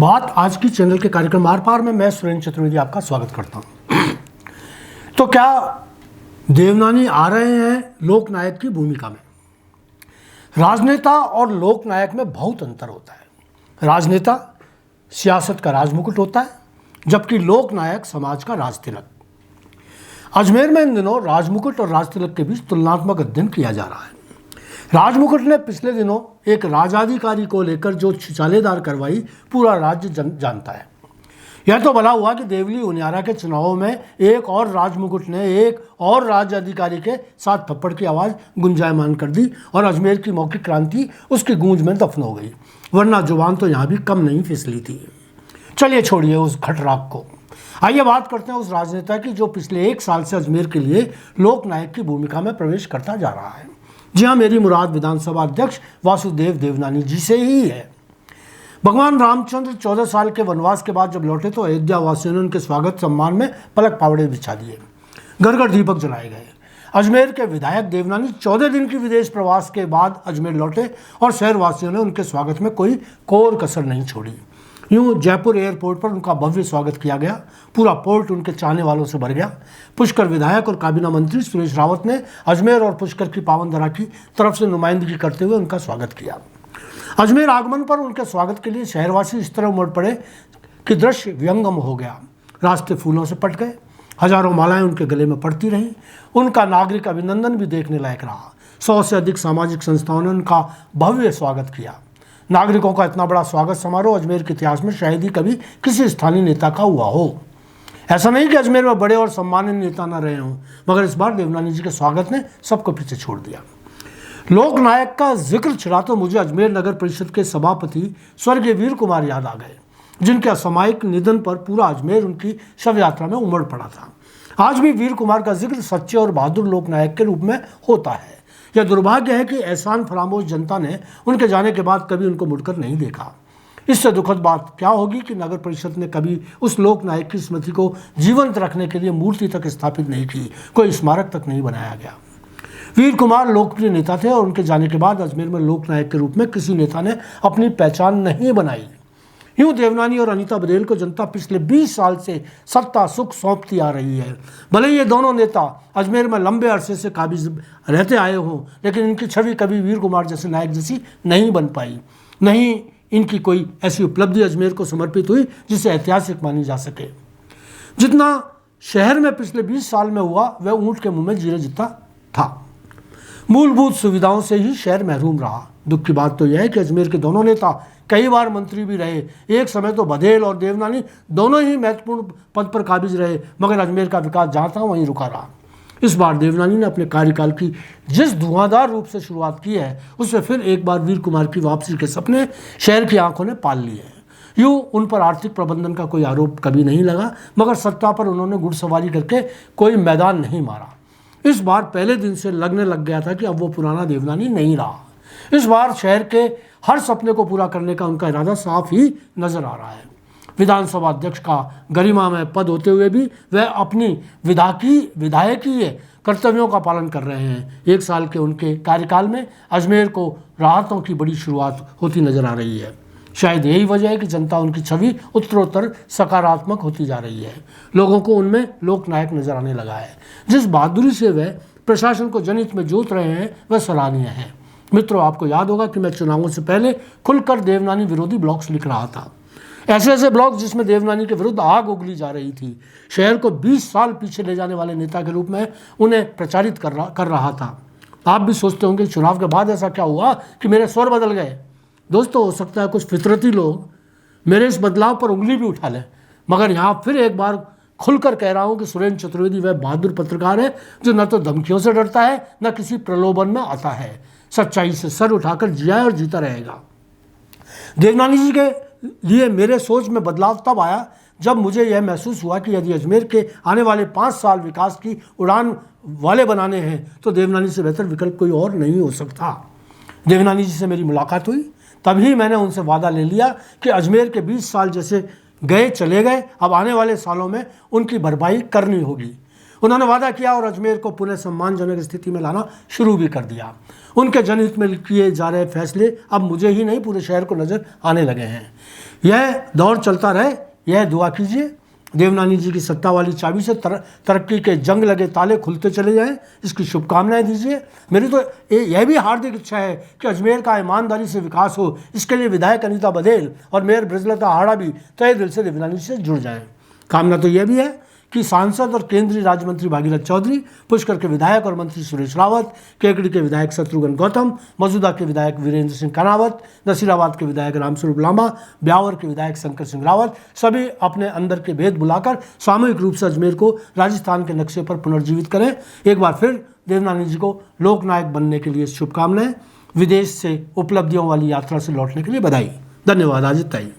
बात आज की चैनल के कार्यक्रम आर पार में मैं सुरेंद्र चतुर्वेदी आपका स्वागत करता हूं। तो क्या देवनानी आ रहे हैं लोकनायक की भूमिका में? राजनेता और लोकनायक में बहुत अंतर होता है। राजनेता सियासत का राजमुकुट होता है, जबकि लोकनायक समाज का राजतिलक। अजमेर में इन दिनों राजमुकुट और राजतिलक के बीच तुलनात्मक अध्ययन किया जा रहा है। राजमुकुट ने पिछले दिनों एक राजाधिकारी को लेकर जो छिछालेदार करवाई पूरा राज्य जानता है। यह तो भला हुआ कि देवली उनियारा के चुनावों में एक और राजमुकुट ने एक और राज्य अधिकारी के साथ थप्पड़ की आवाज़ गुंजायमान कर दी और अजमेर की मौखिक क्रांति उसकी गूंज में दफन हो गई, वरना जुबान तो यहाँ भी कम नहीं फिसली थी। चलिए छोड़िए उस खटराक को, आइए बात करते हैं उस राजनेता की जो पिछले एक साल से अजमेर के लिए लोकनायक की भूमिका में प्रवेश करता जा रहा है। जी हाँ, मेरी मुराद विधानसभा अध्यक्ष वासुदेव देवनानी जी से ही है। भगवान रामचंद्र 14 साल के वनवास के बाद जब लौटे तो अयोध्या वासियों ने उनके स्वागत सम्मान में पलक पावड़े बिछा दिए, घर घर दीपक जलाए गए। अजमेर के विधायक देवनानी 14 दिन की विदेश प्रवास के बाद अजमेर लौटे और शहर वासियों ने उनके स्वागत में कोई कोर कसर नहीं छोड़ी। यूँ जयपुर एयरपोर्ट पर उनका भव्य स्वागत किया गया, पूरा पोर्ट उनके चाहने वालों से भर गया। पुष्कर विधायक और काबीना मंत्री सुरेश रावत ने अजमेर और पुष्कर की पावन धरा की तरफ से नुमाइंदगी करते हुए उनका स्वागत किया। अजमेर आगमन पर उनके स्वागत के लिए शहरवासी इस तरह उमड़ पड़े कि दृश्य व्यंगम हो गया। रास्ते फूलों से पट गए, हजारों मालाएं उनके गले में पड़ती रहीं। उनका नागरिक अभिनंदन भी देखने लायक रहा। 100 से अधिक सामाजिक संस्थाओं ने उनका भव्य स्वागत किया। नागरिकों का इतना बड़ा स्वागत समारोह अजमेर के इतिहास में शायद ही कभी किसी स्थानीय नेता का हुआ हो। ऐसा नहीं कि अजमेर में बड़े और सम्मानित नेता न रहे हों, मगर इस बार देवनानी जी के स्वागत ने सबको पीछे छोड़ दिया। लोकनायक का जिक्र छिड़ा तो मुझे अजमेर नगर परिषद के सभापति स्वर्गीय वीर कुमार याद आ गए, जिनके असामयिक निधन पर पूरा अजमेर उनकी शव यात्रा में उमड़ पड़ा था। आज भी वीर कुमार का जिक्र सच्चे और बहादुर लोकनायक के रूप में होता है। यह दुर्भाग्य है कि एहसान फरामोश जनता ने उनके जाने के बाद कभी उनको मुड़कर नहीं देखा। इससे दुखद बात क्या होगी कि नगर परिषद ने कभी उस लोकनायक की स्मृति को जीवंत रखने के लिए मूर्ति तक स्थापित नहीं की, कोई स्मारक तक नहीं बनाया गया। वीर कुमार लोकप्रिय नेता थे और उनके जाने के बाद अजमेर में लोकनायक के रूप में किसी नेता ने अपनी पहचान नहीं बनाई। यूँ देवनानी और अनीता बघेल को जनता पिछले 20 साल से सत्ता सुख सौंपती आ रही है। भले ये दोनों नेता अजमेर में लंबे अरसे से काबिज रहते आए हों, लेकिन इनकी छवि कभी वीर कुमार जैसे नायक जैसी नहीं बन पाई। नहीं इनकी कोई ऐसी उपलब्धि अजमेर को समर्पित हुई जिसे ऐतिहासिक मानी जा सके। जितना शहर में पिछले 20 साल में हुआ वह ऊँट के मुँह में जीरे जितना था। मूलभूत सुविधाओं से ही शहर महरूम रहा। दुख की बात तो यह है कि अजमेर के दोनों नेता कई बार मंत्री भी रहे। एक समय तो बघेल और देवनानी दोनों ही महत्वपूर्ण पद पर काबिज रहे, मगर अजमेर का विकास जहाँ था वहीं रुका रहा। इस बार देवनानी ने अपने कार्यकाल की जिस धुआंधार रूप से शुरुआत की है, उससे फिर एक बार वीर कुमार की वापसी के सपने शहर की आंखों ने पाल लिए हैं। यूँ उन पर आर्थिक प्रबंधन का कोई आरोप कभी नहीं लगा, मगर सत्ता पर उन्होंने घुड़सवारी करके कोई मैदान नहीं मारा। इस बार पहले दिन से लगने लग गया था कि अब वो पुराना देवनानी नहीं रहा। इस बार शहर के हर सपने को पूरा करने का उनका इरादा साफ ही नजर आ रहा है। विधानसभा अध्यक्ष का गरिमामय पद होते हुए भी वह अपनी विधायकीय कर्तव्यों का पालन कर रहे हैं। 1 साल के उनके कार्यकाल में अजमेर को राहतों की बड़ी शुरुआत होती नजर आ रही है। शायद यही वजह है कि जनता उनकी छवि उत्तरोत्तर सकारात्मक होती जा रही है। लोगों को उनमें लोकनायक नजर आने लगा है। जिस बहादुरी से वह प्रशासन को जनहित में जोत रहे हैं वह सराहनीय है। मित्रों, आपको याद होगा कि मैं चुनावों से पहले खुलकर देवनानी विरोधी ब्लॉग्स लिख रहा था। ऐसे ब्लॉग जिसमें देवनानी के विरुद्ध आग उगली जा रही थी। शहर को 20 साल पीछे ले जाने वाले नेता के रूप में उन्हें प्रचारित कर रहा था। आप भी सोचते होंगे चुनाव के बाद ऐसा क्या हुआ कि मेरे स्वर बदल गए। दोस्तों, हो सकता है कुछ फितरती लोग मेरे इस बदलाव पर उंगली भी उठा लें, मगर यहाँ फिर एक बार खुलकर कह रहा हूँ कि सुरेंद्र चतुर्वेदी वह बहादुर पत्रकार है जो न तो धमकियों से डरता है न किसी प्रलोभन में आता है। सच्चाई से सर उठाकर जिया और जीता रहेगा। देवनानी जी के लिए मेरे सोच में बदलाव तब आया जब मुझे यह महसूस हुआ कि यदि अजमेर के आने वाले 5 साल विकास की उड़ान वाले बनाने हैं तो देवनानी से बेहतर विकल्प कोई और नहीं हो सकता। देवनानी जी से मेरी मुलाकात हुई, तभी मैंने उनसे वादा ले लिया कि अजमेर के 20 साल जैसे गए चले गए, अब आने वाले सालों में उनकी भरपाई करनी होगी। उन्होंने वादा किया और अजमेर को पुनः सम्मानजनक स्थिति में लाना शुरू भी कर दिया। उनके जनहित में किए जा रहे फैसले अब मुझे ही नहीं पूरे शहर को नज़र आने लगे हैं। यह दौर चलता रहे, यह दुआ कीजिए। देवनानी जी की सत्ता वाली चाबी से तरक्की के जंग लगे ताले खुलते चले जाएं, इसकी शुभकामनाएं दीजिए। मेरी तो यह भी हार्दिक इच्छा है कि अजमेर का ईमानदारी से विकास हो। इसके लिए विधायक अनीता बघेल और मेयर ब्रजलता आहाड़ा भी तहे दिल से देवनानी से जुड़ जाएं। कामना तो यह भी है कि सांसद और केंद्रीय राज्य मंत्री भागीरथ चौधरी, पुष्कर के विधायक और मंत्री सुरेश रावत, केकड़ी के विधायक शत्रुघ्न गौतम, मौजूदा के विधायक वीरेंद्र सिंह कनावत, नसीराबाद के विधायक रामस्वरूप लांबा, ब्यावर के विधायक शंकर सिंह रावत सभी अपने अंदर के भेद बुलाकर सामूहिक रूप से अजमेर को राजस्थान के नक्शे पर पुनर्जीवित करें। एक बार फिर देवनानी जी को लोकनायक बनने के लिए शुभकामनाएं। विदेश से उपलब्धियों वाली यात्रा से लौटने के लिए बधाई। धन्यवाद। आदित्य।